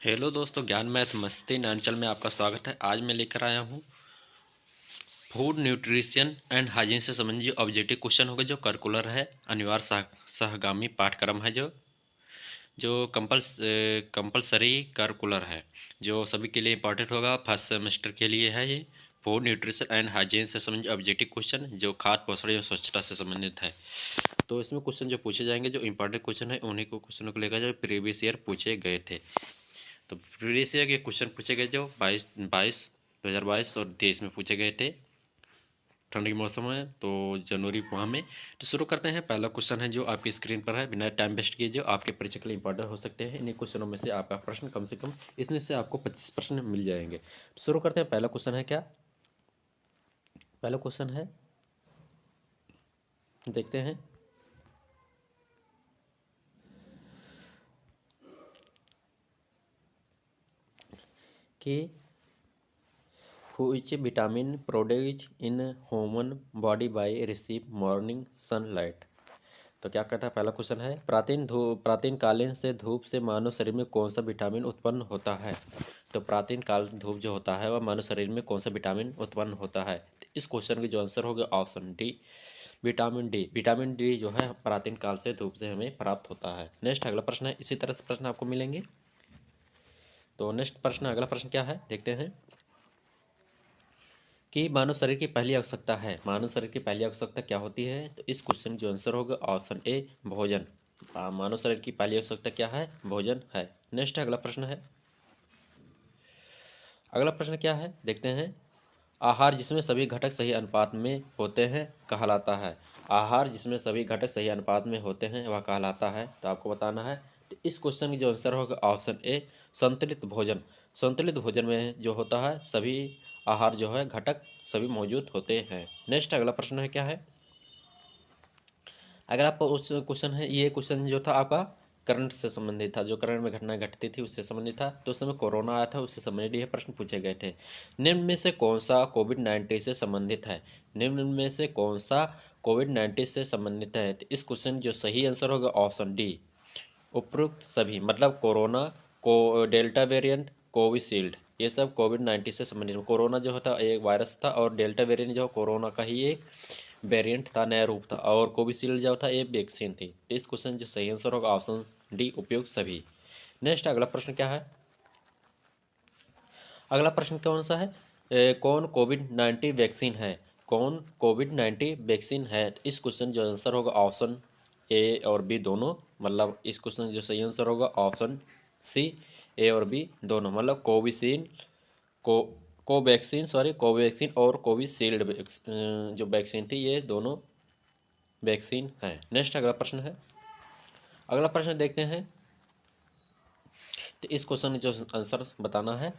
Hello दोस्तों, ज्ञान math मस्ती नांचल में आपका स्वागत है। आज मैं लेकर आया हूँ फूड न्यूट्रिशन एंड हाइजीन से संबंधित ऑब्जेक्टिव क्वेश्चन होगा, जो कर्कुलर है, अनिवार्य सहगामी पाठ्यक्रम है, जो कंपलसरी कर्कुलर है, जो सभी के लिए इंपॉर्टेंट होगा। फर्स्ट सेमेस्टर के लिए है ये। फूड न्यूट्रिशन एंड हाइजीन से संबंधित ऑब्जेक्टिव क्वेश्चन, जो खाद्य पोषण और स्वच्छता से संबंधित है। तो इसमें क्वेश्चन जो पूछे जाएंगे, जो इंपॉर्टेंट क्वेश्चन है, उन्हीं को क्वेश्चनों को लेकर जो प्रीवियस ईयर पूछे गए थे। तो प्रीवियस ईयर के क्वेश्चन पूछे गए, जो 2022 और 23 में पूछे गए थे। ठंड के मौसम है तो जनवरी माह में। तो शुरू करते हैं। पहला क्वेश्चन है जो आपकी स्क्रीन पर है, बिना टाइम वेस्ट किए, जो आपके परीक्षा के लिए इंपॉर्टेंट हो सकते हैं। इन्हीं क्वेश्चनों में से आपका प्रश्न कम से कम इसमें से आपको 25 प्रश्न मिल जाएंगे। तो शुरू करते हैं। पहला क्वेश्चन है क्या? पहला क्वेश्चन है, देखते हैं कि which vitamin produced in human body by receive morning sunlight। तो क्या कहता है? पहला क्वेश्चन है, प्राचीन कालीन से धूप से मानव शरीर में कौन सा विटामिन उत्पन्न होता है? तो प्राचीन काल धूप जो होता है वह मानव शरीर में कौन सा विटामिन उत्पन्न होता है? तो इस क्वेश्चन की जो आंसर होगा option D, vitamin D. Vitamin D जो है प्राचीन काल से धूप से हमें प्राप्त होता है। नेक्स्ट अगला प्रश्न है, इसी तरह से प्रश्न आपको मिलेंगे। तो नेक्स्ट प्रश्न, अगला प्रश्न क्या है, देखते हैं कि मानव शरीर की पहली आवश्यकता है। मानव शरीर की पहली आवश्यकता क्या होती है? तो इस क्वेश्चन की जो आंसर होगा ऑप्शन ए, भोजन। मानव शरीर की पहली आवश्यकता क्या है? भोजन है। नेक्स्ट अगला प्रश्न है, अगला प्रश्न क्या है, देखते हैं। आहार जिसमें सभी घटक सही अनुपात में होते हैं कहलाता है। आहार जिसमें सभी घटक सही अनुपात में होते हैं वह कहलाता है। तो आपको बताना है। तो इस क्वेश्चन की जो आंसर होगा ऑप्शन ए, संतुलित भोजन। संतुलित भोजन में जो होता है सभी आहार जो है घटक सभी मौजूद होते हैं। नेक्स्ट अगला प्रश्न है क्या है, अगर आप उस क्वेश्चन है, ये क्वेश्चन जो था आपका करंट से संबंधित था, जो करंट में घटना घटती थी उससे संबंधित था। तो उस समय कोरोना आया था, उससे संबंधित ये प्रश्न पूछे गए थे। निम्न में से कौन सा कोविड-19 से संबंधित है? निम्न में से कौन सा कोविड-19 से संबंधित है? तो इस क्वेश्चन जो सही आंसर होगा ऑप्शन डी, उपरोक्त सभी, मतलब कोरोना, को डेल्टा वेरिएंट, कोविशील्ड, ये सब कोविड-19 से संबंधित। कोरोना जो था एक वायरस था, और डेल्टा वेरिएंट जो कोरोना का ही एक वेरिएंट था, नया रूप था, और कोविशील्ड जो था ये वैक्सीन थी। तो इस क्वेश्चन जो सही आंसर होगा ऑप्शन डी, उपयुक्त सभी। नेक्स्ट अगला प्रश्न क्या है, अगला प्रश्न कौन सा है, कौन कोविड-19 वैक्सीन है? कौन कोविड-19 वैक्सीन है? तो इस क्वेश्चन जो आंसर होगा ऑप्शन ए और बी दोनों, मतलब इस क्वेश्चन जो सही आंसर होगा ऑप्शन सी, ए और बी दोनों, मतलब कोविशील्ड, को कोवैक्सीन, सॉरी, कोवैक्सीन और कोविशील्ड जो वैक्सीन थी ये दोनों वैक्सीन है। नेक्स्ट अगला प्रश्न है, अगला प्रश्न देखते हैं। तो इस क्वेश्चन में जो आंसर बताना है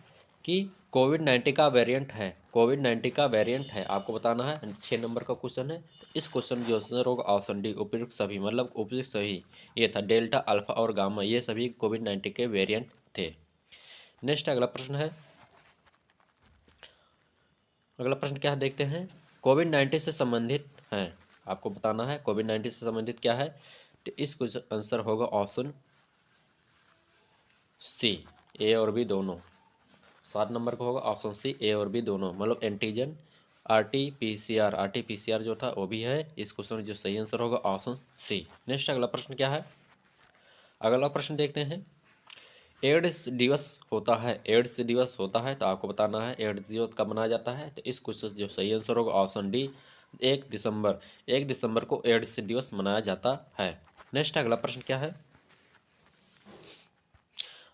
कि कोविड-19 का वेरिएंट है, कोविड-19 का वेरिएंट है, आपको बताना है। 6 नंबर का क्वेश्चन है। तो इस क्वेश्चन जो आंसर होगा ऑप्शन डी, उपयुक्त सभी, मतलब उपयुक्त सभी। ये था डेल्टा, अल्फा और गामा, ये सभी कोविड-19 के वेरिएंट थे। नेक्स्ट अगला प्रश्न है, अगला प्रश्न क्या है, देखते हैं। कोविड-19 से संबंधित है, आपको बताना है कोविड-19 से संबंधित क्या है। तो इस क्वेश्चन आंसर होगा ऑप्शन सी, ए और बी दोनों। 7 नंबर का होगा ऑप्शन सी, ए और बी दोनों, मतलब एंटीजन, आरटी पीसीआर जो था वो भी है। इस क्वेश्चन जो सही आंसर होगा ऑप्शन सी। नेक्स्ट अगला प्रश्न क्या है, अगला प्रश्न देखते हैं। एड्स दिवस होता है, एड्स दिवस होता है, तो आपको बताना है एड्स दिवस कब मनाया जाता है। तो इस क्वेश्चन जो सही आंसर होगा ऑप्शन डी, 1 दिसंबर। 1 दिसंबर को एड्स दिवस मनाया जाता है। नेक्स्ट अगला प्रश्न क्या है,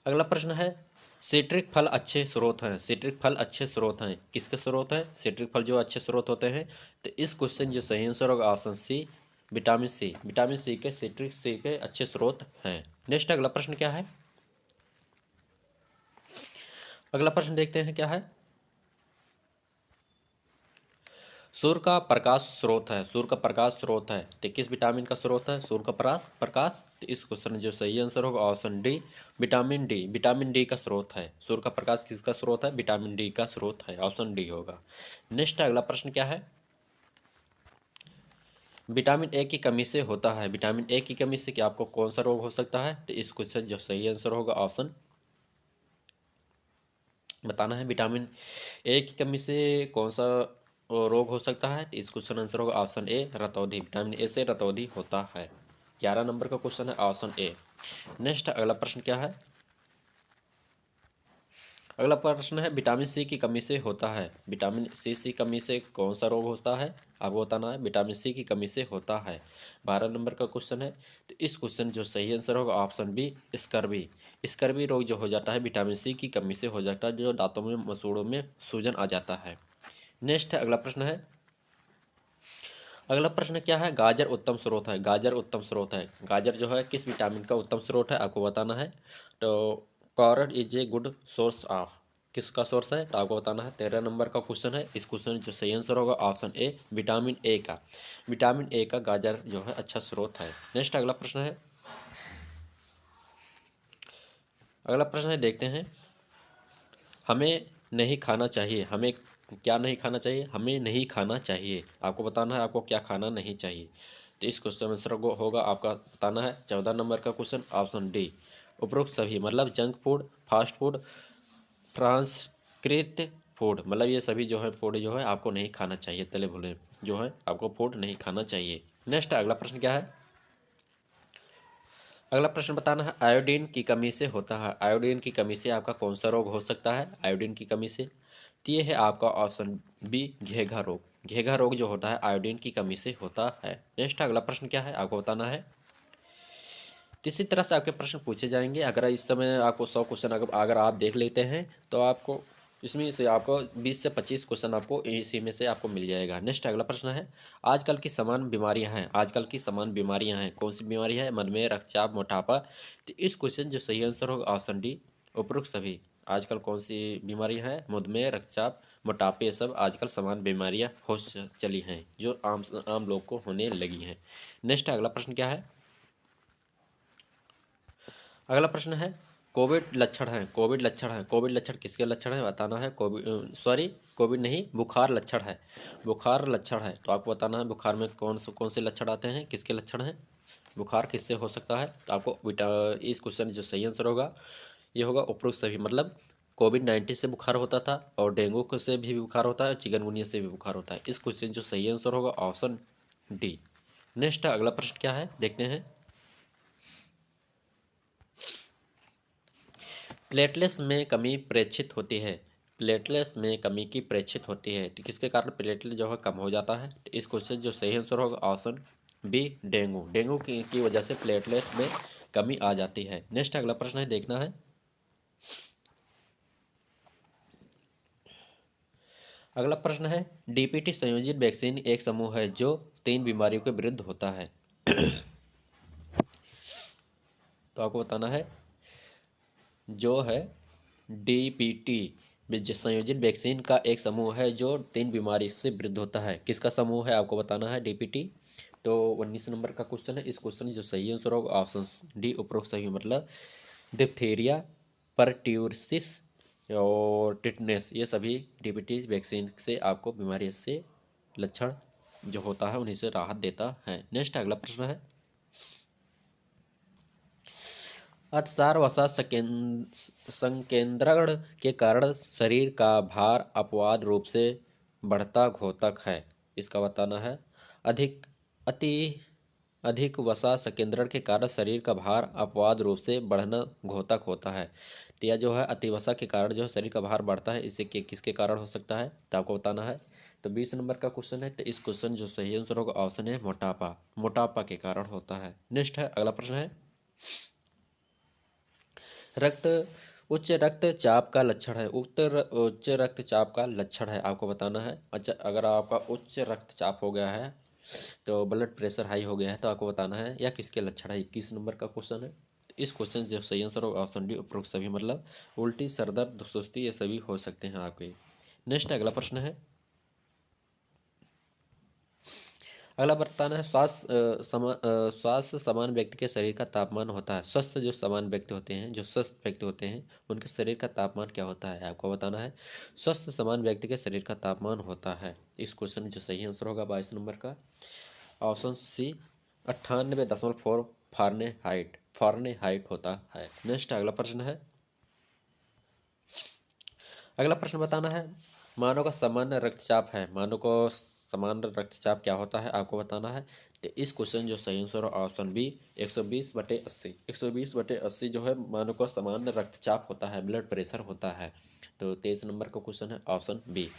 अगला प्रश्न है, सिट्रिक फल अच्छे स्रोत हैं। सिट्रिक फल अच्छे स्रोत हैं, किसके स्रोत हैं? सिट्रिक फल जो अच्छे स्रोत होते हैं। तो इस क्वेश्चन जो सही आंसर होगा option C, vitamin C. Vitamin C के, सिट्रिक सी के अच्छे स्रोत हैं। नेक्स्ट अगला प्रश्न क्या है, अगला प्रश्न देखते हैं क्या है। सूर्य का प्रकाश स्रोत है, सूर्य का प्रकाश स्रोत है, तो किस विटामिन का स्रोत है? सूर्य का प्रकाश। तो इस क्वेश्चन जो सही आंसर होगा option D, vitamin D. Vitamin D का स्रोत है, सूर्य का प्रकाश किसका स्रोत है? विटामिन डी का स्रोत है, ऑप्शन डी होगा। नेक्स्ट अगला प्रश्न क्या है, विटामिन ए की कमी से होता है। विटामिन ए की कमी से क्या आपको कौन सा रोग हो सकता है? तो इस क्वेश्चन जो सही आंसर होगा ऑप्शन बताना है विटामिन ए की कमी से कौन सा रोग हो सकता है। इस क्वेश्चन आंसर होगा ऑप्शन ए रतौंधी। विटामिन ए से रतौंधी होता है। 11 नंबर का क्वेश्चन है ऑप्शन ए। नेक्स्ट अगला प्रश्न क्या है। अगला प्रश्न है विटामिन सी की कमी से होता है। विटामिन सी कमी से कौन सा रोग होता है आपको बताना है। विटामिन सी की कमी से होता है। 12 नंबर का क्वेश्चन है। तो इस क्वेश्चन जो सही आंसर होगा ऑप्शन बी स्कर्वी। स्कर्वी रोग जो हो जाता है विटामिन सी की कमी से हो जाता है, जो दांतों में मसूड़ों में सूजन आ जाता है। नेक्स्ट अगला प्रश्न है। अगला प्रश्न क्या है। गाजर उत्तम स्रोत है। गाजर उत्तम स्रोत है। गाजर जो है किस विटामिन का उत्तम स्रोत है आपको बताना है। तो carrot is a good source of. किसका सोर्स है तो आपको बताना है। 13 नंबर का क्वेश्चन है। इस क्वेश्चन जो सही आंसर होगा ऑप्शन ए विटामिन ए का। विटामिन ए का गाजर जो है अच्छा स्रोत है। नेक्स्ट अगला प्रश्न है। अगला प्रश्न है देखते हैं। हमें नहीं खाना चाहिए। हमें क्या नहीं खाना चाहिए। हमें नहीं खाना चाहिए आपको बताना है आपको क्या खाना नहीं चाहिए। तो इस क्वेश्चन आंसर को होगा आपका बताना है। 14 नंबर का क्वेश्चन ऑप्शन डी उपरोक्त सभी मतलब जंक फूड, फास्ट फूड, ट्रांसकृत फूड, मतलब ये सभी जो है फूड जो है आपको नहीं खाना चाहिए। तले भुने जो है आपको फूड नहीं खाना चाहिए। नेक्स्ट अगला प्रश्न क्या है। अगला प्रश्न बताना है आयोडीन की कमी से होता है। आयोडीन की कमी से आपका कौन सा रोग हो सकता है आयोडीन की कमी से। तो ये है आपका ऑप्शन बी घेघा रोग। घेघा रोग जो होता है आयोडीन की कमी से होता है। नेक्स्ट अगला प्रश्न क्या है आपको बताना है। तो इसी तरह से आपके प्रश्न पूछे जाएंगे। अगर इस समय आपको 100 क्वेश्चन अगर आप देख लेते हैं तो आपको इसमें से आपको 20 से 25 क्वेश्चन आपको इसी में से आपको मिल जाएगा। नेक्स्ट अगला प्रश्न है। आजकल की समान बीमारियां हैं। आजकल की समान बीमारियां हैं कौन सी बीमारी है। मधुमेह, रक्तचाप, मोटापा। तो इस क्वेश्चन जो सही आंसर होगा ऑप्शन डी उपरोक्त सभी। आजकल कौन सी बीमारियां हैं मधुमेह, रक्तचाप, मोटापे, ये सब आजकल समान बीमारियां हो चली हैं जो आम आम लोग को होने लगी हैं। नेक्स्ट अगला प्रश्न क्या है। अगला प्रश्न है कोविड लक्षण है। कोविड लक्षण है। कोविड लक्षण किसके लक्षण है बताना है। कोविड नहीं बुखार लक्षण है। बुखार लक्षण है तो आपको बताना है बुखार में कौन से लक्षण आते हैं किसके लक्षण हैं। बुखार किससे हो सकता है तो आपको इस क्वेश्चन जो सही आंसर होगा ये होगा उपरोक्त सभी मतलब कोविड-19 से बुखार होता था और डेंगू से भी बुखार होता है और चिकनगुनिया से भी बुखार होता है। इस क्वेश्चन जो सही आंसर होगा ऑप्शन डी। नेक्स्ट अगला प्रश्न क्या है देखते हैं। प्लेटलेट्स में कमी प्रेक्षित होती है। प्लेटलेट्स में कमी की प्रेक्षित होती है तो किसके कारण प्लेटलेट जो है कम हो जाता है। तो इस क्वेश्चन जो सही आंसर होगा ऑप्शन बी डेंगू। डेंगू की वजह से प्लेटलेट में कमी आ जाती है। नेक्स्ट अगला प्रश्न है देखना है। अगला प्रश्न है डीपीटी संयोजित वैक्सीन एक समूह है जो 3 बीमारियों के विरुद्ध होता है। तो आपको बताना है जो है डीपीटी संयोजित वैक्सीन का एक समूह है जो 3 बीमारी से विरुद्ध होता है। किसका समूह है आपको बताना है डीपीटी। तो 19 नंबर का क्वेश्चन है। इस क्वेश्चन जो सही आंसर होगा ऑप्शन डी उपरोक्त सही मतलब डिप्थीरिया, परट्यूसिस और टिटनेस ये सभी डीपीटी वैक्सीन से आपको बीमारी से लक्षण जो होता है उन्हीं से राहत देता है। नेक्स्ट अगला प्रश्न है। अतिसार वसा संकेंद्रण के कारण शरीर का भार अपवाद रूप से बढ़ता घोतक है। इसका बताना है। अधिक अति अधिक वसा संकेंद्रण के कारण शरीर का भार अपवाद रूप से बढ़ना घोतक होता है। तो यह जो है अतिवसा के कारण जो है शरीर का भार बढ़ता है। इससे किसके कारण हो सकता है तो आपको बताना है। तो 20 नंबर का क्वेश्चन है। तो इस क्वेश्चन जो सही आंसर होगा ऑप्शन है मोटापा। मोटापा के कारण होता है। नेक्स्ट है अगला प्रश्न है। रक्त उच्च रक्तचाप का लक्षण है। उच्च रक्तचाप का लक्षण है आपको बताना है। अच्छा अगर आपका उच्च रक्तचाप हो गया है तो ब्लड प्रेशर हाई हो गया है तो आपको बताना है या किसके लक्षण है। 21 नंबर का क्वेश्चन है। तो इस क्वेश्चन जो सही आंसर होगा ऑप्शन डी उपरोक्त सभी मतलब उल्टी, सरदर्द, सुस्ती ये सभी हो सकते हैं आपके। नेक्स्ट अगला प्रश्न है। अगला बताना है स्वास्थ्य समान व्यक्ति के शरीर का तापमान होता है। स्वस्थ जो समान व्यक्ति होते हैं जो स्वस्थ व्यक्ति होते हैं उनके शरीर का तापमान क्या होता है आपको बताना है। स्वस्थ समान व्यक्ति के शरीर का तापमान होता है। इस क्वेश्चन जो सही आंसर होगा 22 नंबर का ऑप्शन सी 98.4 फारेनहाइट होता है। नेक्स्ट अगला प्रश्न है। अगला प्रश्न बताना है, मानव का सामान्य रक्तचाप है, मानव को सामान्य रक्तचाप क्या होता है आपको बताना है। तो इस क्वेश्चन जो सही आंसर ऑप्शन बी 120/80, 120/80 जो है मानव को सामान्य रक्तचाप होता है, ब्लड प्रेशर होता है। तो 23 नंबर का क्वेश्चन है ऑप्शन बी।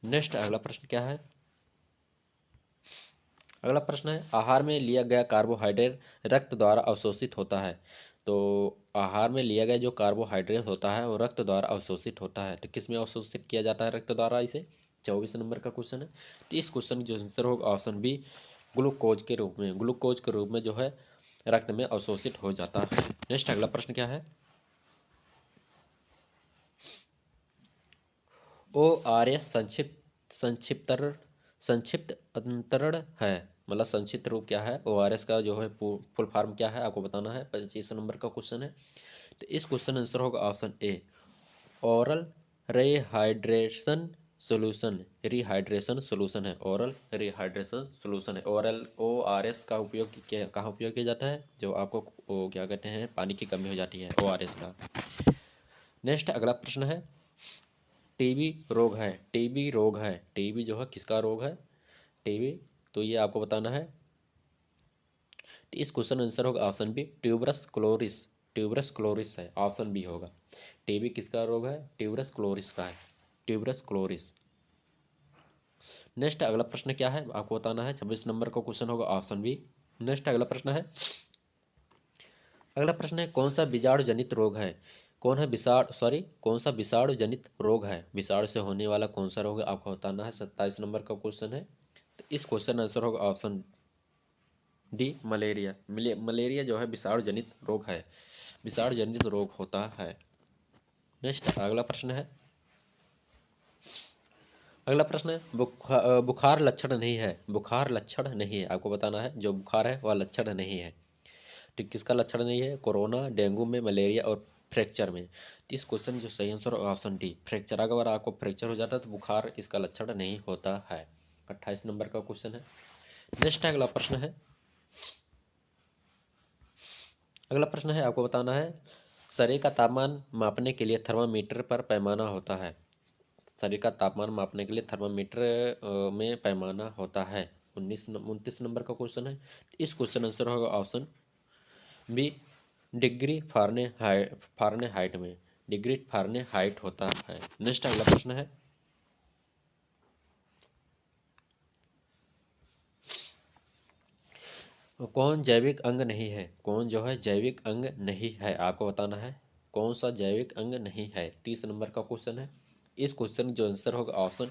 नेक्स्ट अगला प्रश्न क्या है, अगला प्रश्न है, आहार में लिया गया कार्बोहाइड्रेट रक्त द्वारा अवशोषित होता है। तो आहार में लिया गया जो कार्बोहाइड्रेट होता है वो रक्त द्वारा अवशोषित होता है, तो किस में अवशोषित किया जाता है रक्त द्वारा, इसे 24 नंबर का क्वेश्चन है। तो इस क्वेश्चन जो आंसर होगा ऑप्शन बी, ग्लूकोज के रूप में, ग्लूकोज के रूप में जो है रक्त में अवशोषित हो जाता है। नेक्स्ट अगला प्रश्न क्या है, ओ आर एस संक्षिप्त अंतरण है, मतलब संक्षिप्त रूप क्या है, ओ आर एस का जो है फुल फॉर्म क्या है आपको बताना है। 25 नंबर का क्वेश्चन है। तो इस क्वेश्चन आंसर होगा option A, oral rehydration solution, rehydration solution है, ओरल रिहाइड्रेशन सोल्यूशन है। ओरल ओ आर एस का उपयोग कहाँ उपयोग किया जाता है, जो आपको क्या कहते हैं पानी की कमी हो जाती है, ओ आर एस का। नेक्स्ट अगला प्रश्न है, टीबी रोग है, टीबी रोग है, टीबी जो है किसका रोग है, टीबी, तो ये आपको बताना है। इस क्वेश्चन आंसर होगा ऑप्शन बी, ट्यूबरस क्लोरिस, ट्यूबरस क्लोरिस है, ऑप्शन बी होगा। टीबी किसका रोग है, ट्यूबरस क्लोरिस का है, ट्यूबरस क्लोरिस। नेक्स्ट अगला प्रश्न क्या है आपको बताना है, 26 नंबर का क्वेश्चन होगा ऑप्शन बी। नेक्स्ट अगला प्रश्न है, अगला प्रश्न है, कौन सा विषाणु जनित रोग है, कौन सा विषाणु जनित रोग है, विषाणु से होने वाला कौन सा रोग है आपको बताना है। 27 नंबर का क्वेश्चन है। तो इस क्वेश्चन आंसर होगा ऑप्शन डी, मलेरिया। मलेरिया जो है विषाणु जनित रोग है, विषाणु जनित रोग होता है। नेक्स्ट अगला प्रश्न है, अगला प्रश्न है, बुखार लक्षण नहीं है, बुखार लक्षण नहीं है आपको बताना है, जो बुखार है वह लक्षण नहीं है। तो किसका लक्षण नहीं है, कोरोना, डेंगू में, मलेरिया और फ्रैक्चर में। तो इस क्वेश्चन जो सही आंसर ऑप्शन डी, फ्रैक्चर। अगर आपको फ्रैक्चर हो जाता है तो बुखार इसका लक्षण नहीं होता है। 28 नंबर का क्वेश्चन है। नेक्स्ट अगला प्रश्न है, अगला प्रश्न है आपको बताना है, शरीर का तापमान मापने के लिए थर्मामीटर पर पैमाना होता है, शरीर का तापमान मापने के लिए थर्मामीटर में पैमाना होता है। 29 नंबर का क्वेश्चन है। इस क्वेश्चन आंसर होगा ऑप्शन बी, डिग्री फारेनहाइट में, डिग्री फारेनहाइट होता है। नेक्स्ट अगला प्रश्न है, कौन जैविक अंग नहीं है, कौन जो है जैविक अंग नहीं है आपको बताना है, कौन सा जैविक अंग नहीं है। 30 नंबर का क्वेश्चन है। इस क्वेश्चन जो आंसर होगा ऑप्शन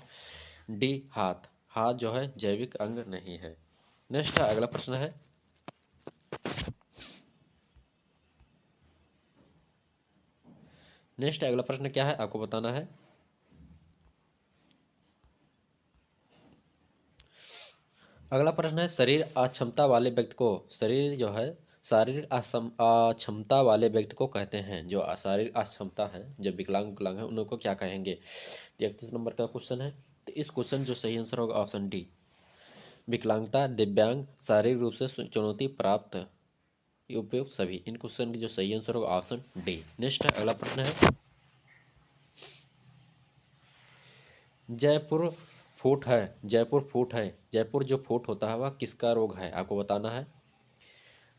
डी, हाथ, हाथ जो है जैविक अंग नहीं है। नेक्स्ट अगला प्रश्न है, नेक्स्ट अगला प्रश्न क्या है आपको बताना है, अगला प्रश्न है, शरीर अक्षमता वाले व्यक्ति को, शरीर जो है शारीरिक अक्षमता वाले व्यक्ति को कहते हैं, जो शारीरिक अक्षमता है, जो विकलांग है उनको क्या कहेंगे। 31 नंबर का क्वेश्चन है। तो इस क्वेश्चन जो सही आंसर होगा ऑप्शन डी, विकलांगता, दिव्यांग, शारीरिक रूप से चुनौती प्राप्त, उपयुक्त सभी। इन क्वेश्चन की जो सही आंसर होगा ऑप्शन डी। नेक्स्ट अगला प्रश्न है, जयपुर फूट है, जयपुर फूट है, जयपुर जो फूट होता है वह किसका रोग है आपको बताना है।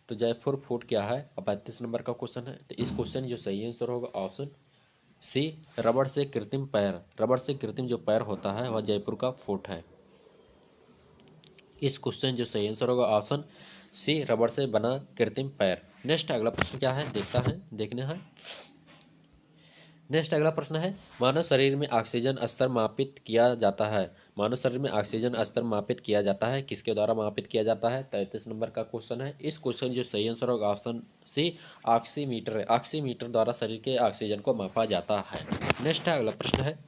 तो जयपुर फूट क्या है, 35 नंबर का क्वेश्चन है। तो इस क्वेश्चन जो सही आंसर होगा ऑप्शन सी, रबड़ से कृत्रिम पैर, रबड़ से कृत्रिम जो पैर होता है वह जयपुर का फूट है। इस क्वेश्चन जो सही आंसर होगा ऑप्शन सी, रबड़ से बना कृत्रिम पैर। नेक्स्ट अगला प्रश्न क्या है देखना है। नेक्स्ट अगला प्रश्न है, मानव शरीर में ऑक्सीजन स्तर मापित किया जाता है, मानव शरीर में ऑक्सीजन स्तर मापित किया जाता है, किसके द्वारा मापित किया जाता है। 33 नंबर का क्वेश्चन है। इस क्वेश्चन जो सही आंसर होगा ऑप्शन सी, ऑक्सीमीटर है, ऑक्सीमीटर द्वारा शरीर के ऑक्सीजन को मापा जाता है। नेक्स्ट अगला प्रश्न है,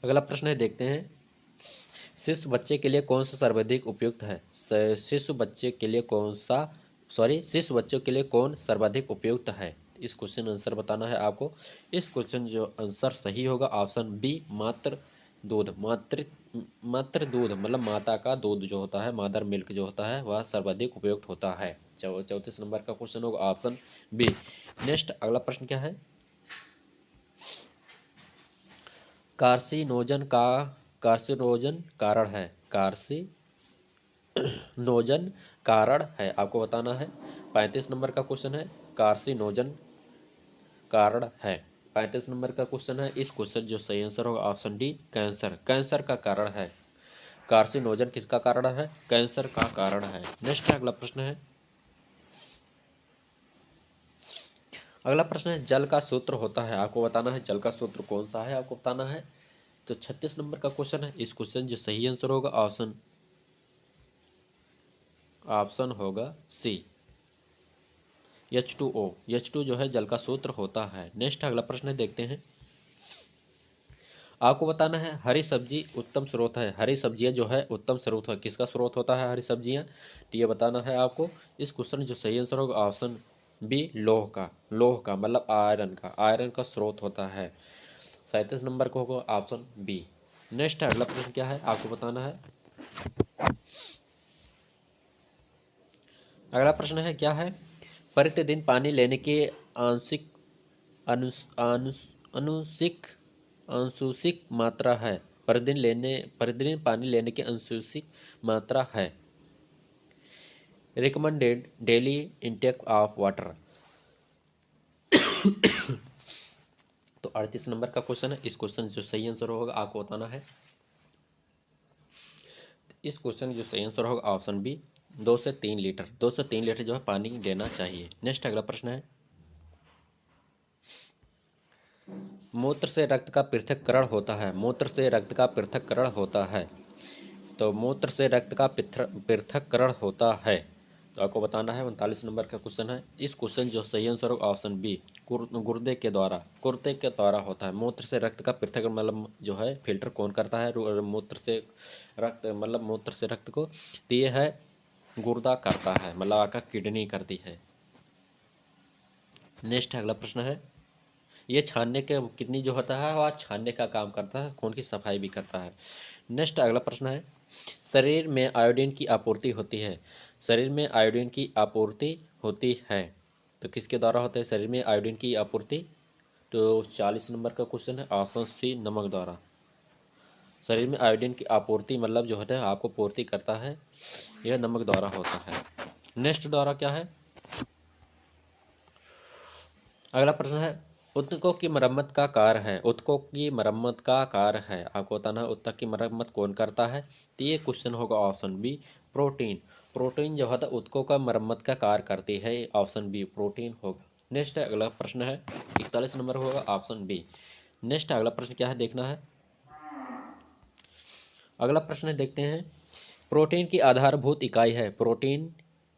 अगला प्रश्न है देखते हैं, शिशु बच्चे के लिए कौन सा सर्वाधिक उपयुक्त है, शिशु बच्चे के लिए कौन सा, शिशु बच्चों के लिए कौन सर्वाधिक उपयुक्त है। इस क्वेश्चन आंसर बताना है आपको। इस क्वेश्चन जो आंसर सही होगा ऑप्शन बी, मात्र दूध, मातृ दूध मतलब माता का दूध जो होता है, मदर मिल्क जो होता है, वह सर्वाधिक उपयुक्त होता है। 34 नंबर का क्वेश्चन होगा ऑप्शन बी। नेक्स्ट अगला प्रश्न क्या है, कार्सिनोजन कारण है, कार्सिनोजन कारण है, आपको बताना है। 35 नंबर का क्वेश्चन है, कार्सिनोजन कारण है। 35 नंबर का क्वेश्चन है, इस क्वेश्चन जो सही आंसर होगा ऑप्शन डी, कैंसर, कैंसर का कारण है। कार्सिनोजन किसका कारण है, कैंसर का कारण है। नेक्स्ट अगला प्रश्न है, अगला प्रश्न है जल का सूत्र होता है, आपको बताना है जल का सूत्र कौन सा है, आपको बताना है। तो 36 नंबर का क्वेश्चन है, इस क्वेश्चन जो सही आंसर होगा ऑप्शन होगा सी, H2O। H2 जो है जल का सूत्र होता है। नेक्स्ट अगला प्रश्न है, देखते हैं। आपको बताना है हरी सब्जी उत्तम स्रोत है, हरी सब्जियां जो है उत्तम स्रोत है, किसका स्रोत होता है हरी सब्जियां, तो ये बताना है आपको। इस क्वेश्चन जो सही आंसर होगा ऑप्शन बी, लोह का मतलब आयरन का स्रोत होता है। 37 नंबर को होगा ऑप्शन बी। नेक्स्ट अगला प्रश्न क्या है, आपको बताना है। अगला प्रश्न है क्या है, प्रतिदिन पानी लेने की आंशिक अनुस, अनुस, अनुसिक अंशुसिक मात्रा है, प्रतिदिन पानी लेने की अंशुसिक मात्रा है। Recommended daily intake of water. तो 38 नंबर का क्वेश्चन है, इस क्वेश्चन जो सही आंसर होगा आपको बताना है। इस क्वेश्चन जो सही आंसर होगा ऑप्शन बी, 2 से 3 लीटर, 2 से 3 लीटर जो है पानी लेना चाहिए। नेक्स्ट अगला प्रश्न है, मूत्र से रक्त का पृथक्करण होता है, मूत्र से रक्त का पृथक्करण होता है। तो मूत्र से रक्त का पृथक्करण होता है, तो आपको बताना है। 39 नंबर का क्वेश्चन है, इस क्वेश्चन जो सही आंसर होगा ऑप्शन बी, गुर्दे के द्वारा होता है। मूत्र से रक्त का पृथक्करण मतलब जो है फिल्टर कौन करता है, मूत्र से रक्त को, तो ये है गुर्दा करता है, मतलब आपका किडनी करती है। नेक्स्ट अगला प्रश्न है, ये छानने के किडनी जो होता है वह छानने का काम करता है, खून की सफाई भी करता है। नेक्स्ट अगला प्रश्न है, शरीर में आयोडीन की आपूर्ति होती है, शरीर में आयोडीन की आपूर्ति होती है, तो किसके द्वारा होता है शरीर में आयोडीन की आपूर्ति, तो 40 नंबर का क्वेश्चन है ऑप्शन सी, नमक द्वारा। शरीर में आयोडीन की आपूर्ति मतलब जो होता है आपको पूर्ति करता है, यह नमक द्वारा होता है। नेक्स्ट द्वारा क्या है, अगला प्रश्न है, उत्तकों की मरम्मत का कार्य है, उत्तकों की मरम्मत का कार्य है, आपको बताना है उत्तक की मरम्मत कौन करता है, तो ये क्वेश्चन होगा ऑप्शन बी, प्रोटीन। प्रोटीन जो होता है उत्तकों का मरम्मत का कार्य करती है, ऑप्शन बी प्रोटीन होगा। नेक्स्ट अगला प्रश्न है, 41 नंबर होगा ऑप्शन बी। नेक्स्ट अगला प्रश्न क्या है देखना है, अगला प्रश्न है देखते हैं। प्रोटीन की आधारभूत इकाई है, प्रोटीन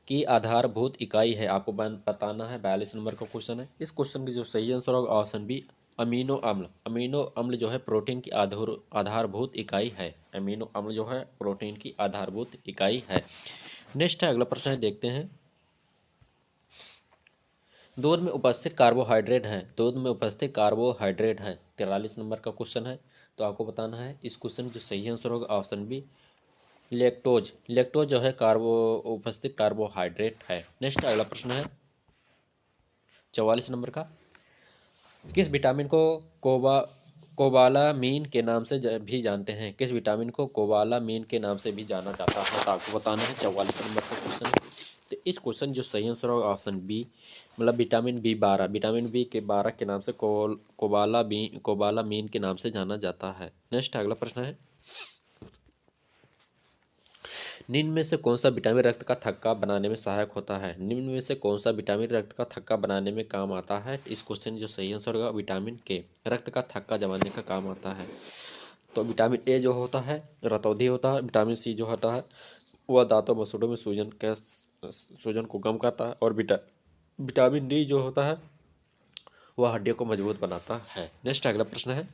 की आधारभूत इकाई है, आपको बताना है। 42 नंबर का क्वेश्चन है, इस क्वेश्चन की जो सही आंसर होगा ऑप्शन बी, अमीनो अम्ल। अमीनो अम्ल जो है प्रोटीन की आधारभूत इकाई है, अमीनो अम्ल जो है प्रोटीन की आधारभूत इकाई है। नेक्स्ट है अगला प्रश्न है देखते हैं। दूध में उपस्थित कार्बोहाइड्रेट है, दूध में उपस्थित कार्बोहाइड्रेट है, 43 नंबर का क्वेश्चन है, तो आपको बताना है। इस क्वेश्चन जो सही आंसर होगा ऑप्शन बी, लैक्टोज। लैक्टोज जो है उपस्थित कार्बोहाइड्रेट है। नेक्स्ट अगला प्रश्न है 44 नंबर का, किस विटामिन को कोबालामीन के नाम से भी जानते हैं, किस विटामिन को कोबालामीन के नाम से भी जाना जाता है, तो आपको बताना है। 44 नंबर का क्वेश्चन है, तो इस क्वेश्चन जो सही आंसर होगा ऑप्शन बी, मतलब विटामिन बी के 12 के नाम से कोबालामीन के नाम से जाना जाता है। नेक्स्ट अगला प्रश्न है, निम्न में से कौन सा विटामिन रक्त का थक्का बनाने में सहायक होता है, निम्न में से कौन सा विटामिन रक्त का थक्का बनाने में काम आता है, इस क्वेश्चन जो सही आंसर होगा विटामिन के, रक्त का थक्का जमाने का काम आता है। तो विटामिन ए जो होता है रतौंधी होता है, विटामिन सी जो होता है वह दांतों मसूड़ों में सूजन को कम करता है, और विटामिन डी जो होता है वह हड्डियों को मजबूत बनाता है। नेक्स्ट अगला प्रश्न है,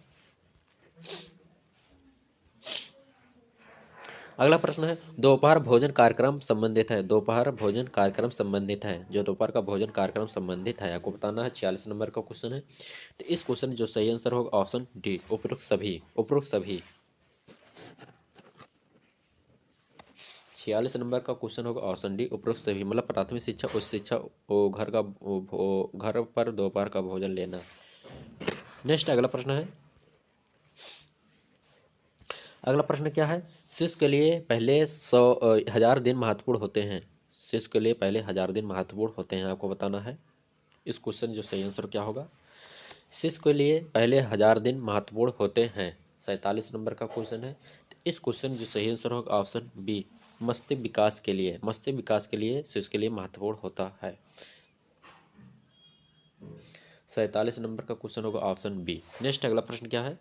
अगला प्रश्न है, दोपहर भोजन कार्यक्रम संबंधित है, दोपहर भोजन कार्यक्रम संबंधित है, जो दोपहर का भोजन कार्यक्रम संबंधित है, आपको बताना है। 46 नंबर का क्वेश्चन है, तो इस क्वेश्चन जो सही आंसर होगा ऑप्शन डी, उपरोक्त सभी 46 नंबर का क्वेश्चन होगा ऑप्शन डी उपरोक्त सभी, मतलब प्राथमिक शिक्षा, उच्च शिक्षा, घर पर दोपहर का भोजन लेना। नेक्स्ट अगला प्रश्न है, अगला प्रश्न क्या है, शिशु के लिए पहले 1000 दिन महत्वपूर्ण होते हैं। शिशु के लिए पहले 1000 दिन महत्वपूर्ण होते हैं, आपको बताना है। इस क्वेश्चन जो सही आंसर क्या होगा, शिशु के लिए पहले 1000 दिन महत्वपूर्ण होते हैं। 47 नंबर का क्वेश्चन है। इस क्वेश्चन जो सही आंसर होगा ऑप्शन बी, मस्तिष्क विकास के लिए, मस्तिष्क विकास के लिए शिशु के लिए महत्वपूर्ण होता है। 47 नंबर का क्वेश्चन होगा ऑप्शन बी। नेक्स्ट अगला प्रश्न क्या है,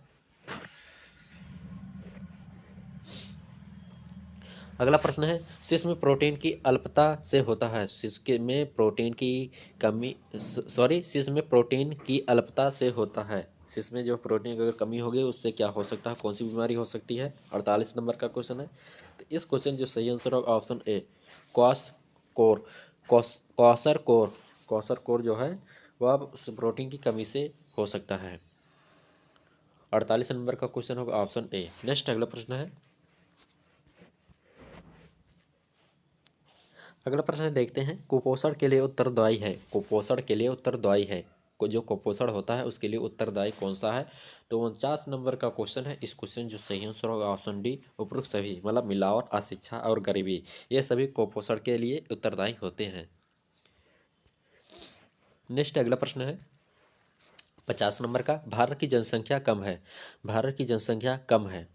अगला प्रश्न है, शिशु में प्रोटीन की अल्पता से होता है। शिशु में प्रोटीन की कमी, शिशु में प्रोटीन की अल्पता से होता है। शिशु में जो प्रोटीन की अगर कमी होगी उससे क्या हो सकता है, कौन सी बीमारी हो सकती है। 48 नंबर का क्वेश्चन है। तो इस क्वेश्चन जो सही आंसर होगा option A, cos core, Kausar core, Kausar core जो है वह प्रोटीन की कमी से हो सकता है। 48 नंबर का क्वेश्चन होगा ऑप्शन ए। नेक्स्ट अगला प्रश्न है, अगला प्रश्न देखते हैं, कुपोषण के लिए उत्तरदायी है, कुपोषण के लिए उत्तरदायी है, जो कुपोषण होता है उसके लिए उत्तरदायी कौन सा है। तो 49 नंबर का क्वेश्चन है। इस क्वेश्चन जो सही आंसर होगा ऑप्शन डी, उपरोक्त सभी, मतलब मिलावट, अशिक्षा और गरीबी, ये सभी कुपोषण के लिए उत्तरदायी होते हैं। नेक्स्ट अगला प्रश्न है 50 नंबर का, भारत की जनसंख्या कम है, भारत की जनसंख्या कम है,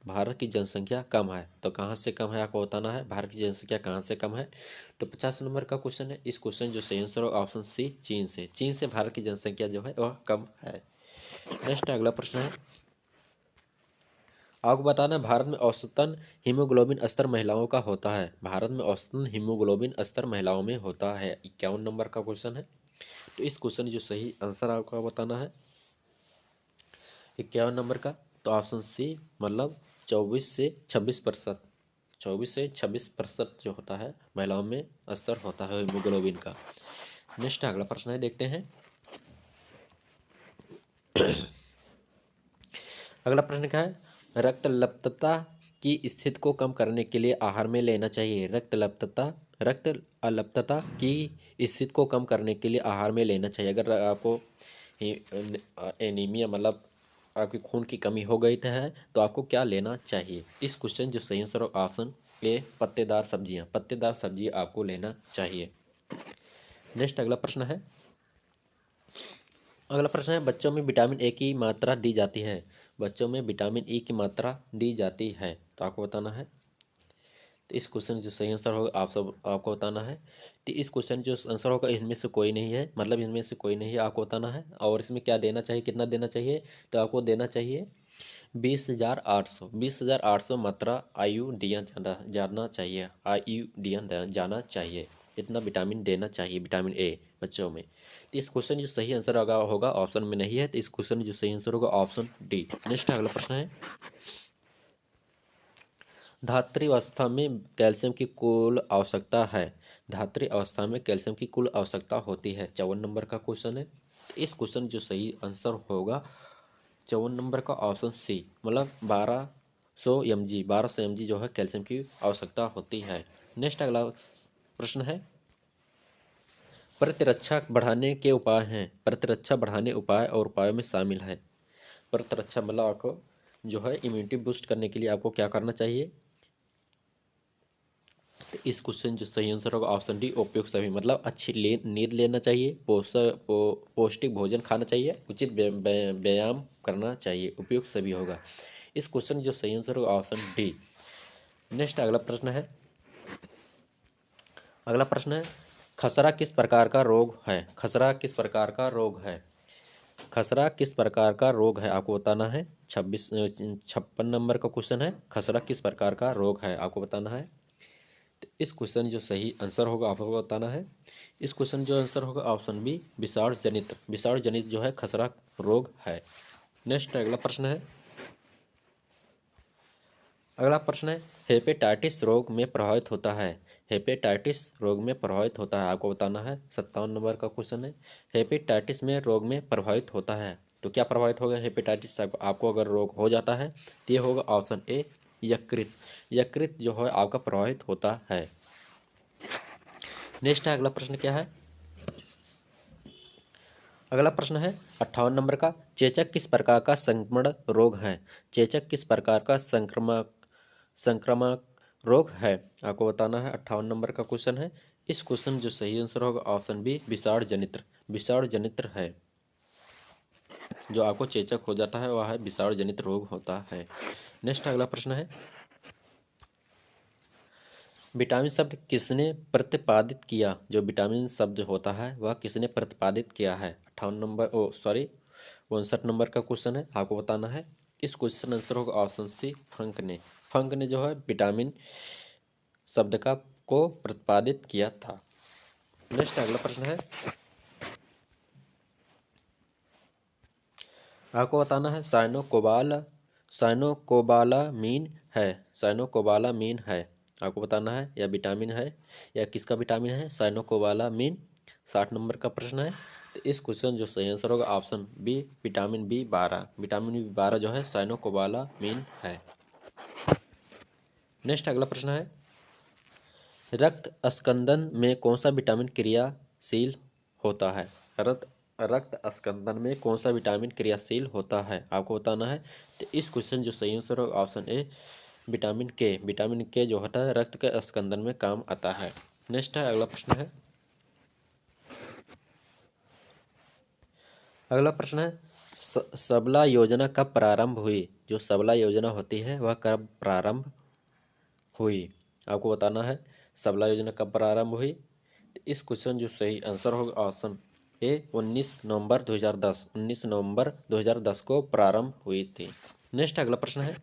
भारत की जनसंख्या कम है, तो कहाँ से कम है आपको बताना है। भारत की जनसंख्या कहाँ से कम है, तो 50 नंबर का क्वेश्चन है। इस क्वेश्चन जो सही आंसर होगा ऑप्शन सी, चीन से, चीन से भारत की जनसंख्या जो है वह कम है। नेक्स्ट अगला प्रश्न है, आपको बताना है, भारत में औसतन हीमोग्लोबिन स्तर महिलाओं का होता है, भारत में औसतन हीमोग्लोबिन स्तर महिलाओं में होता है। 51 नंबर का क्वेश्चन है। तो इस क्वेश्चन जो सही आंसर आपको बताना है 51 नंबर का, तो ऑप्शन सी, मतलब 24 से 26%, 24 से 26% जो होता है महिलाओं में स्तर होता है हीमोग्लोबिन का। नेक्स्ट अगला प्रश्न है, देखते हैं। अगला प्रश्न क्या है, रक्तअल्पता की स्थिति को कम करने के लिए आहार में लेना चाहिए। रक्तअल्पता की स्थिति को कम करने के लिए आहार में लेना चाहिए। अगर आपको एनीमिया, मतलब आपकी खून की कमी हो गई है, तो आपको क्या लेना चाहिए। इस क्वेश्चन जो सही आंसर ऑप्शन ए, पत्तेदार सब्जियां, पत्तेदार सब्जी आपको लेना चाहिए। नेक्स्ट अगला प्रश्न है, अगला प्रश्न है, बच्चों में विटामिन ए की मात्रा दी जाती है, बच्चों में विटामिन ई की मात्रा दी जाती है, तो आपको बताना है। तो इस क्वेश्चन जो सही आंसर होगा आपको बताना है। तो इस क्वेश्चन जो आंसर होगा इनमें से कोई नहीं है, मतलब इनमें से कोई नहीं है, आपको बताना है। और इसमें क्या देना चाहिए, कितना देना चाहिए, तो आपको देना चाहिए 20,800, 20,800 मात्रा आयोडीन जाना चाहिए, आयोडीन जाना चाहिए, इतना विटामिन देना चाहिए, विटामिन ए बच्चों में। तो इस क्वेश्चन जो सही आंसर होगा ऑप्शन में नहीं है, तो इस क्वेश्चन जो सही आंसर होगा ऑप्शन डी। नेक्स्ट अगला प्रश्न है, धात्री अवस्था में कैल्शियम की कुल आवश्यकता है, धात्री अवस्था में कैल्शियम की कुल आवश्यकता होती है। 54 नंबर का क्वेश्चन है। तो इस क्वेश्चन जो सही आंसर होगा 54 नंबर का ऑप्शन सी, मतलब 1200 mg जो है कैल्शियम की आवश्यकता होती है। नेक्स्ट अगला प्रश्न है, प्रतिरक्षा बढ़ाने के उपाय हैं, प्रतिरक्षा बढ़ाने उपाय और उपायों में शामिल है। प्रतिरक्षा मतलब आपको जो है इम्यूनिटी बूस्ट करने के लिए आपको क्या करना चाहिए। तो इस क्वेश्चन जो सही आंसर होगा ऑप्शन डी, उपयुक्त सभी, मतलब अच्छी नींद लेना चाहिए, पौष्टिक भोजन खाना चाहिए, उचित व्यायाम करना चाहिए, उपयुक्त सभी होगा। इस क्वेश्चन जो सही आंसर होगा ऑप्शन डी। नेक्स्ट अगला प्रश्न है, अगला प्रश्न है, खसरा किस प्रकार का रोग है, खसरा किस प्रकार का रोग है, खसरा किस प्रकार का रोग है, आपको बताना है। 56 नंबर का क्वेश्चन है, खसरा किस प्रकार का रोग है, आपको बताना है। तो इस क्वेश्चन जो सही आंसर होगा आपको बताना है। इस क्वेश्चन जो आंसर होगा ऑप्शन बी, विषाणु जनित, विषाणु जनित जो है खसरा रोग है। नेक्स्ट अगला प्रश्न है, अगला प्रश्न है, हेपेटाइटिस रोग में प्रभावित होता है, हेपेटाइटिस रोग में प्रभावित होता है, आपको बताना है। 57 नंबर का क्वेश्चन है, हेपेटाइटिस में रोग में प्रभावित होता है, तो क्या प्रभावित होगा हेपेटाइटिस आपको अगर रोग हो जाता है, तो ये होगा ऑप्शन ए, यकृत, यकृत जो है आपका प्रभावित होता है। नेक्स्ट है, अगला प्रश्न क्या है? अगला प्रश्न है 58 नंबर का, चेचक किस प्रकार का संक्रमण रोग है? चेचक किस प्रकार का संक्रामक रोग है? आपको बताना है। 58 नंबर का क्वेश्चन है। इस क्वेश्चन जो सही आंसर होगा ऑप्शन बी, विषाणु जनित्र। विषाणु जनित्र है जो आपको चेचक हो जाता है, वह है विषाणु जनित रोग होता है। नेक्स्ट अगला प्रश्न है, विटामिन शब्द किसने प्रतिपादित किया? जो विटामिन शब्द होता है वह किसने प्रतिपादित किया है? 58 नंबर 59 नंबर का क्वेश्चन है, आपको बताना है। इस क्वेश्चन आंसर होगा ऑप्शन सी, फंक ने। फंक ने जो है विटामिन शब्द का को प्रतिपादित किया था। नेक्स्ट अगला प्रश्न है, आपको बताना है साइनोकोबालामीन है। साइनोकोबालामीन है, आपको बताना है, या विटामिन है या किसका विटामिन है? साइनोकोबालामीन। 60 नंबर का प्रश्न है। तो इस क्वेश्चन जो सही आंसर होगा option B, vitamin B 12। Vitamin B 12 जो है साइनोकोबालामीन है। नेक्स्ट अगला प्रश्न है, रक्त स्कंदन में कौन सा विटामिन क्रियाशील होता है? रक्त स्कंदन में कौन सा विटामिन क्रियाशील होता है? आपको बताना है। तो इस क्वेश्चन जो सही आंसर होगा ऑप्शन ए, विटामिन के। विटामिन के जो होता है रक्त के स्कंदन में काम आता है। नेक्स्ट है, अगला प्रश्न है, अगला प्रश्न है, सबला योजना कब प्रारंभ हुई? जो सबला योजना होती है वह कब प्रारंभ हुई? आपको बताना है सबला योजना कब प्रारंभ हुई। तो इस क्वेश्चन जो सही आंसर होगा ऑप्शन ए, 19 नवंबर 2010। 19 नवंबर 2010 को प्रारंभ हुई थी। नेक्स्ट अगला प्रश्न है,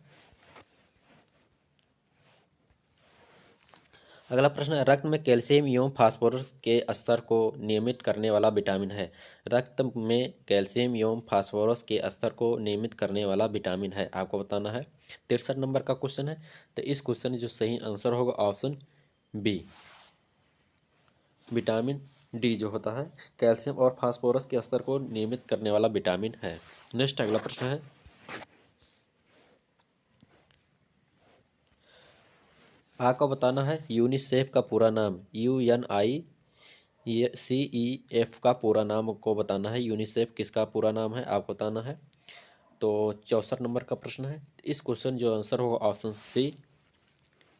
अगला प्रश्न है, रक्त में कैल्शियम एवं फास्फोरस के स्तर को नियमित करने वाला विटामिन है। रक्त में कैल्शियम एवं फास्फोरस के स्तर को नियमित करने वाला विटामिन है, आपको बताना है। 63 नंबर का क्वेश्चन है। तो इस क्वेश्चन जो सही आंसर होगा ऑप्शन बी, विटामिन डी जो होता है कैल्शियम और फास्फोरस के स्तर को नियमित करने वाला विटामिन है। नेक्स्ट अगला प्रश्न है, आपको बताना है यूनिसेफ का पूरा नाम। UNICEF का पूरा नाम को बताना है। यूनिसेफ किसका पूरा नाम है? आपको बताना है। तो 64 नंबर का प्रश्न है। इस क्वेश्चन जो आंसर होगा option C,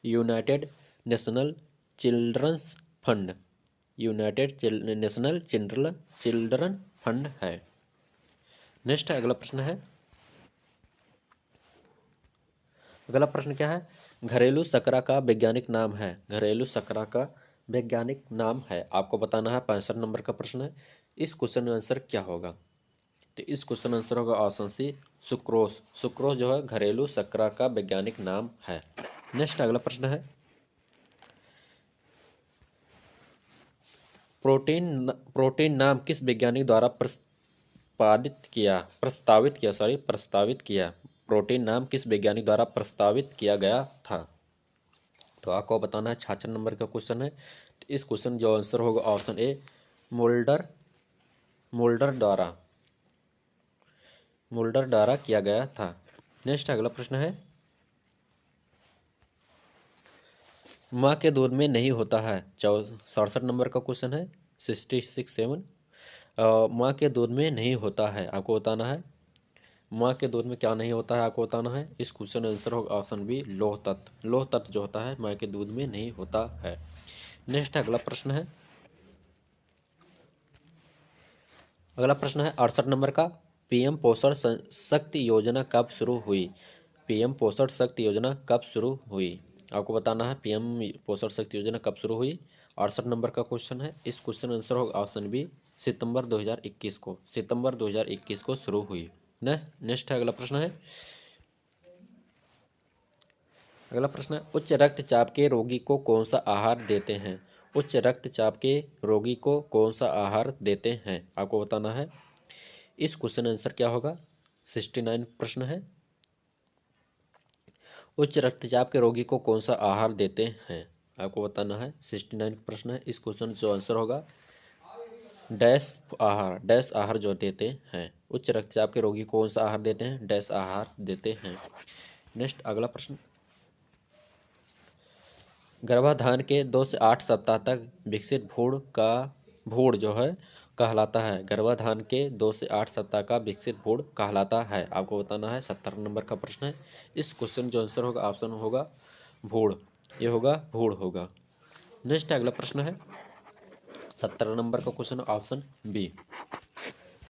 united national children's fund. United national children fund है। नेक्स्ट अगला प्रश्न है, अगला प्रश्न क्या है? घरेलू शकरा का वैज्ञानिक नाम है। घरेलू शकरा का वैज्ञानिक नाम है, आपको बताना है। 65 नंबर का प्रश्न है। इस क्वेश्चन का आंसर क्या होगा? तो इस क्वेश्चन आंसर होगा ऑप्शन सी, सुक्रोज। सुक्रोज जो है घरेलू शकरा का वैज्ञानिक नाम है। नेक्स्ट अगला प्रश्न है, प्रोटीन नाम किस वैज्ञानिक द्वारा प्रस्तावित किया? प्रोटीन नाम किस वैज्ञानिक द्वारा प्रस्तावित किया गया था? तो आपको बताना है। 66 नंबर का क्वेश्चन है। तो इस क्वेश्चन जो आंसर होगा ऑप्शन ए, मोल्डर मोल्डर द्वारा मोल्डर द्वारा किया गया था। नेक्स्ट अगला प्रश्न है, माँ के दूध में नहीं होता है। 67 नंबर का क्वेश्चन है। 67 माँ के दूध में नहीं होता है, आपको बताना है। माँ के दूध में क्या नहीं होता है, आपको बताना है। इस क्वेश्चन आंसर होगा ऑप्शन बी, लौह तत्व। लौह तत्व जो होता है माँ के दूध में नहीं होता है। नेक्स्ट अगला प्रश्न है, अगला प्रश्न है 68 नंबर का, पीएम पोषण शक्ति योजना कब शुरू हुई? पीएम पोषण शक्ति योजना कब शुरू हुई? आपको बताना है पीएम पोषण शक्ति योजना कब शुरू हुई। 68 नंबर का क्वेश्चन है। इस क्वेश्चन आंसर होगा ऑप्शन बी, सितंबर 2021 को। सितंबर 2021 को शुरू हुई। नेक्स्ट अगला प्रश्न है, अगला प्रश्न है, उच्च रक्तचाप के रोगी को कौन सा आहार देते हैं? उच्च रक्तचाप के रोगी को कौन सा आहार देते हैं, आपको बताना है। इस क्वेश्चन आंसर क्या होगा? 69 प्रश्न है। उच्च रक्तचाप के रोगी को कौन सा आहार देते हैं, आपको बताना है। 69 प्रश्न है। इस क्वेश्चन जो आंसर होगा डैश आहार जो देते हैं। उच्च रक्तचाप के रोगी को कौन सा आहार देते हैं? डैश आहार देते हैं। नेक्स्ट अगला प्रश्न, गर्भाधान के 2 से 8 सप्ताह तक विकसित भ्रूण जो है कहलाता है। गर्भाधान के 2 से 8 सप्ताह का विकसित भ्रूण कहलाता है। आपको बताना है। 17 नंबर का प्रश्न है। इस क्वेश्चन जो आंसर होगा ऑप्शन होगा भ्रूण, ये होगा भ्रूण होगा। नेक्स्ट अगला प्रश्न है 17 नंबर का क्वेश्चन ऑप्शन बी।